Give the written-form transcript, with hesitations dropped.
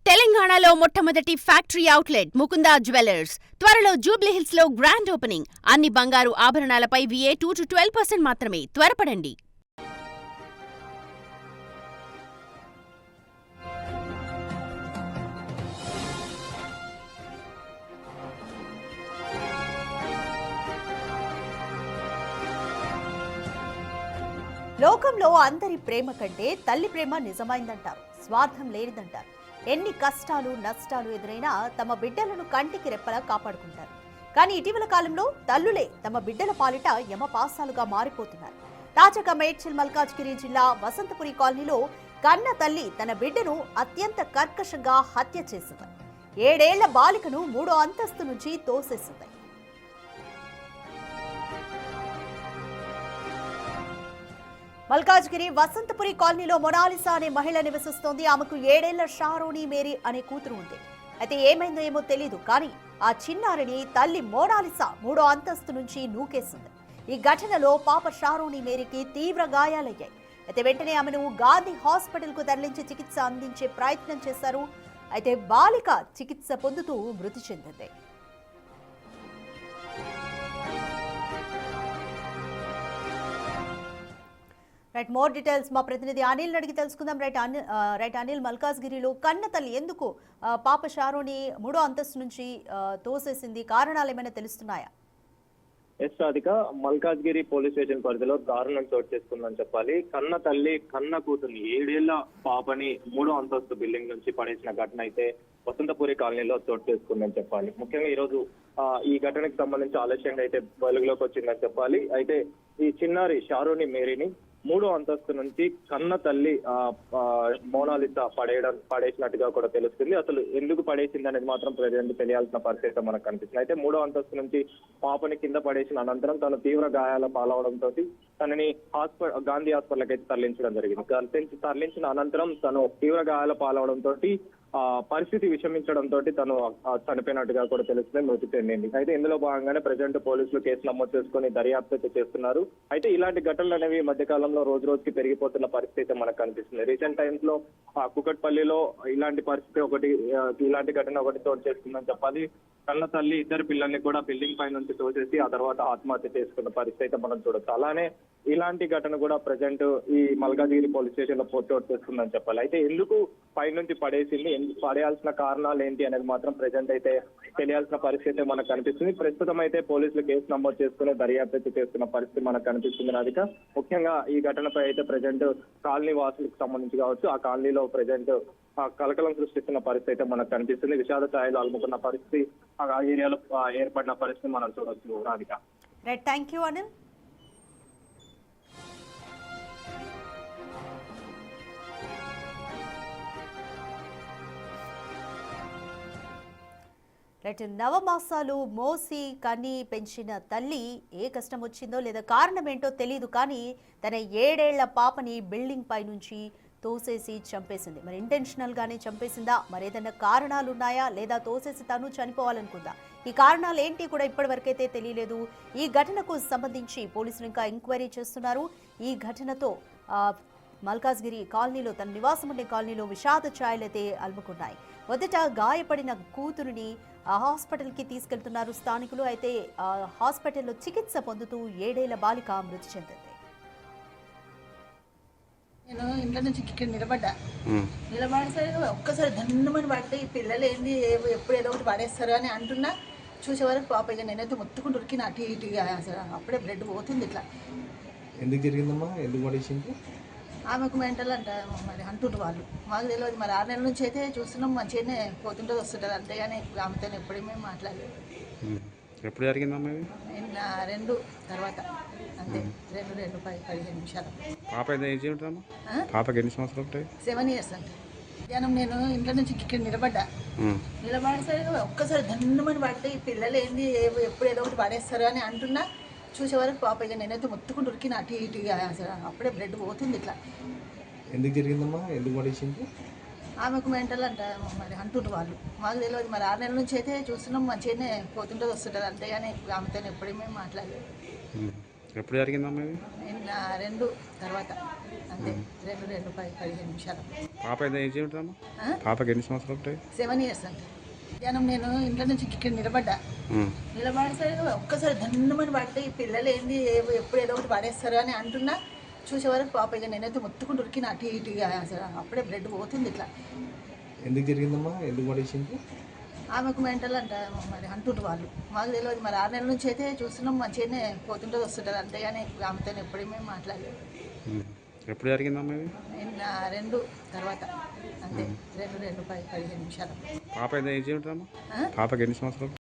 తెలంగాణలో మొట్టమొదటి factory outlet Mukunda jewellers త్వరలో జూబ్లీహిల్స్ లో గ్రాండ్ ఓపెనింగ్. అన్ని బంగారు ఆభరణాలపై VA 2-12% మాత్రమే. త్వరపడండి. లోకంలో అందరి ప్రేమ కంటే తల్లి ప్రేమ నిజమైందంటారు. స్వార్థం లేనిదంటారు. ఎన్ని కష్టాలు నష్టాలు ఎదురైనా తమ బిడ్డలను కంటికి రెప్పలా కాపాడుకుంటారు. కానీ ఇటీవల కాలంలో తల్లులే తమ బిడ్డల పాలిట యమపాసాలుగా మారిపోతున్నారు. తాజాగా మేడ్చల్ మల్కాజ్గిరి జిల్లా వసంతపురి కాలనీలో కన్న తల్లి తన బిడ్డను అత్యంత కర్కశంగా హత్య చేసింది. 7 ఏళ్ల బాలికను 3వ అంతస్తు నుంచి తోసేసింది. మల్కాజ్గిరి వసంతపురి కాలనీలో మొనాలిసా అనే మహిళ నివసిస్తోంది. ఆమెకు 7 ఏళ్ల షారోని మేరీ అనే కూతురు ఉంది. అయితే ఏమైందో ఏమో తెలీదు, కానీ ఆ చిన్నారిని తల్లి మోనాలిసా 3వ అంతస్తు నుంచి నూకేసింది. ఈ ఘటనలో పాప షారోని మేరీకి తీవ్ర గాయాలయ్యాయి. అయితే వెంటనే ఆమెను గాంధీ హాస్పిటల్ కు తరలించి చికిత్స అందించే ప్రయత్నం చేశారు. అయితే బాలిక చికిత్స పొందుతూ మృతి చెందింది. మోర్ డీటెయిల్స్ మా ప్రతినిధి అనిల్ అడిగి తెలుసుకుందాం. అనిల్, మల్కాజ్గిరిలో కన్న తల్లి ఎందుకు పాప షారోని 3వ అంతస్తు నుంచి తోసేసింది? కారణాలు ఏమైనా తెలుస్తున్నాయా? Yes Radhika, Malkajgiri police station పరిధిలో దారుణం చోటు చేసుకుందని చెప్పాలి. కన్న తల్లి కన్న కూతుర్ని 7 ఏళ్ల పాపని 3వ అంతస్తు బిల్డింగ్ నుంచి పడేసిన ఘటన అయితే వసంతపురి కాలనీలో చోటు చేసుకుందని చెప్పాలి. ముఖ్యంగా ఈ రోజు ఈ ఘటనకు సంబంధించి ఆలస్యంగా అయితే వెలుగులోకి వచ్చిందని చెప్పాలి. అయితే ఈ చిన్నారి షారోని మేరీని 3వ అంతస్తు నుంచి కన్న తల్లి మోనాలిసా పడేసినట్టుగా కూడా తెలుస్తుంది. అసలు ఎందుకు పడేసింది అనేది మాత్రం ప్రజెంట్ తెలియాల్సిన పరిస్థితి మనకు కనిపిస్తుంది. అయితే 3వ అంతస్తు నుంచి పాపని కింద పడేసిన అనంతరం తను తీవ్ర గాయాల పాలవడంతో తనని గాంధీ హాస్పిటల్కి అయితే తరలించడం జరిగింది. తరలించిన అనంతరం తను తీవ్ర గాయాల పాలవడంతో పరిస్థితి విషమించడంతో తను చనిపోయినట్టుగా కూడా తెలుస్తుంది, మృతి చెందింది. అయితే ఇందులో భాగంగానే ప్రజెంట్ పోలీసులు కేసు నమోదు చేసుకుని దర్యాప్తు చేస్తున్నారు. అయితే ఇలాంటి ఘటనలు అనేవి మధ్య కాలంలో రోజు రోజుకి పెరిగిపోతున్న పరిస్థితి మనకు కనిపిస్తుంది. రీసెంట్ టైమ్స్ లో కుకట్పల్లిలో ఇలాంటి ఘటన ఒకటి చోటు చేసుకుందని చెప్పాలి. కన్న తల్లి 2 పిల్లల్ని కూడా బిల్డింగ్ పై నుంచి తోసేసి ఆ తర్వాత ఆత్మహత్య చేసుకున్న పరిస్థితి మనం చూడొచ్చు. అలానే ఇలాంటి ఘటన కూడా ప్రజెంట్ ఈ మల్కాజ్గిరి పోలీస్ స్టేషన్ లో చోటు చేసుకుందని చెప్పాలి. అయితే ఎందుకు పై నుంచి పడేసింది, పడేయాల్సిన కారణాలు ఏంటి అనేది మాత్రం ప్రజెంట్ అయితే తెలియాల్సిన పరిస్థితి మనకు కనిపిస్తుంది. ప్రస్తుతం అయితే పోలీసులు కేసు నమోదు చేసుకుని దర్యాప్తు చేస్తున్న పరిస్థితి మనకు కనిపిస్తుంది. రాధిక, ముఖ్యంగా ఈ ఘటనపై అయితే ప్రజెంట్ కాలనీ వాసులకు సంబంధించి కావచ్చు, ఆ కాలనీలో ప్రజెంట్ కలకలం సృష్టిస్తున్న పరిస్థితి అయితే మనకు కనిపిస్తుంది. విషాద ఛాయలు అలుముకున్న పరిస్థితి ఆ ఏరియాలో ఏర్పడిన పరిస్థితి మనం చూడొచ్చు. Radhika, thank you Anil. నవమాసాలు మోసి కని పెంచిన తల్లి ఏ కష్టం వచ్చిందో లేదా కారణం ఏంటో తెలియదు, కానీ తన 7 ఏళ్ల పాపని బిల్డింగ్ పై నుంచి తోసేసి చంపేసింది. మరి ఇంటెన్షనల్ గానే చంపేసిందా, మరేదైనా కారణాలు ఉన్నాయా, లేదా తోసేసి తను చనిపోవాలనుకుందా? ఈ కారణాలు ఏంటి కూడా ఇప్పటి వరకైతే తెలియలేదు. ఈ ఘటనకు సంబంధించి పోలీసులు ఇంకా ఎంక్వైరీ చేస్తున్నారు. ఈ ఘటనతో మల్కాజ్గిరి కాలనీలో, తన నివాసం ఉండే కాలనీలో విషాద ఛాయలైతే అలుముకున్నాయి. మొదట గాయపడిన కూతురుని హాస్పిటల్కి తీసుకెళ్తున్నారు స్థానికులు. అయితే హాస్పిటల్లో చికిత్స పొందుతూ 7 ఏళ్ల బాలిక మృతి చెందింది. నేను ఇంట్లో నుంచి ఇక్కడ నిలబడేసరికి ఒక్కసారి ధన్యమని పడితే ఈ పిల్లలు ఏంది ఎప్పుడు ఏదో ఒకటి పడేస్తారు అని అంటున్నా. చూసే వరకు పాప ఇక నేనైతే మొత్తుకుంటూ ఉరికిన అటు ఇటుగా అసలు అప్పుడే బ్లడ్ పోతుంది. ఇట్లా ఎందుకు జరిగిందమ్మా, ఎందుకు పడేసింది? ఆమెకు మెంటల్ అంట మరి అంటుండ్రు వాళ్ళు, మాకు తెలియదు. మరి 6 నెలల నుంచి అయితే చూస్తున్నాం, మంచిగానే పోతుంటుంది వస్తుంటుంది, అంతేగాని ఆమెతో ఎప్పుడేమీ మాట్లాడలేదు. ఎప్పుడు జరిగిందమ్మా? 2 తర్వాత అంతే, 2-15 నిమిషాలు. పాప పాపకి ఎన్ని సంవత్సరాలు ఉంటాయి? 7 years అంటే. మధ్యాహ్నం నేను ఇంట్లో నుంచి ఇక్కడ నిలబడేసరికి ఒక్కసారి ధన్యమని పడితే ఈ పిల్లలు ఏంది ఎప్పుడు ఏదో ఒకటి పడేస్తారు అని అంటున్నా. చూసే వరకు పాప ఇక నేనైతే మొత్తుకుంటూ ఉరికిన అటు ఇటుగా అసలు అప్పుడే బ్లడ్ పోతుంది. ఇట్లా ఎందుకు జరిగిందమ్మా, ఎందుకు పడేసింది? ఆమెకు మెంటల్ అంట మరి అంటుండ్రు వాళ్ళు, మాకు తెలియదు. మరి 6 నెలల నుంచి అయితే చూస్తున్నాం, మంచిగానే పోతుంటుంది వస్తుంటుంది, అంతేగాని ఆమెతో ఎప్పుడేమీ మాట్లాడలేదు. ఎప్పుడు జరిగిందమ్మా? 2 తర్వాత అంతే 15 నిమిషాలు. పాప ఏజ్ ఉంటుందమ్మా? పాపకి ఎన్ని సంవత్సరాలు ఉంటాయి? 7 years అండి. జనం నేను ఇంట్లో నుంచి ఇక్కడ నిలబడ్డా. నిలబడేసరికి ఒక్కసారి ధన్యమని పడితే ఈ పిల్లలు ఏంది ఎప్పుడు ఏదో ఒకటి పడేస్తారు అని అంటున్నా. చూసే వరకు పాప ఇక నేనైతే మొత్తుకుంటూ ఉరికిన అటు ఇటుగా అసలు అప్పుడే బ్లడ్ పోతుంది ఇట్లా. ఎందుకు జరిగిందమ్మా? ఎందుకు పడేసింది? ఆమెకు మెంటల్ అంట మరి అంటుండ్రు వాళ్ళు. మాకు తెలియదు మరి 6 నెలల నుంచి అయితే చూస్తున్నాం మంచిగానే పోతుంటుంది వస్తుంటుంది అంతేగాని ఆమెతో ఎప్పుడూ మేము మాట్లాడలేదు. ఎప్పుడు జరిగిందమ్మా ఇది? నిన్న 2 తర్వాత అంతే 15 నిమిషాలు. పాప ఏజ్ ఉంటుందమ్మా? పాపకి ఎన్ని సంవత్సరాలు?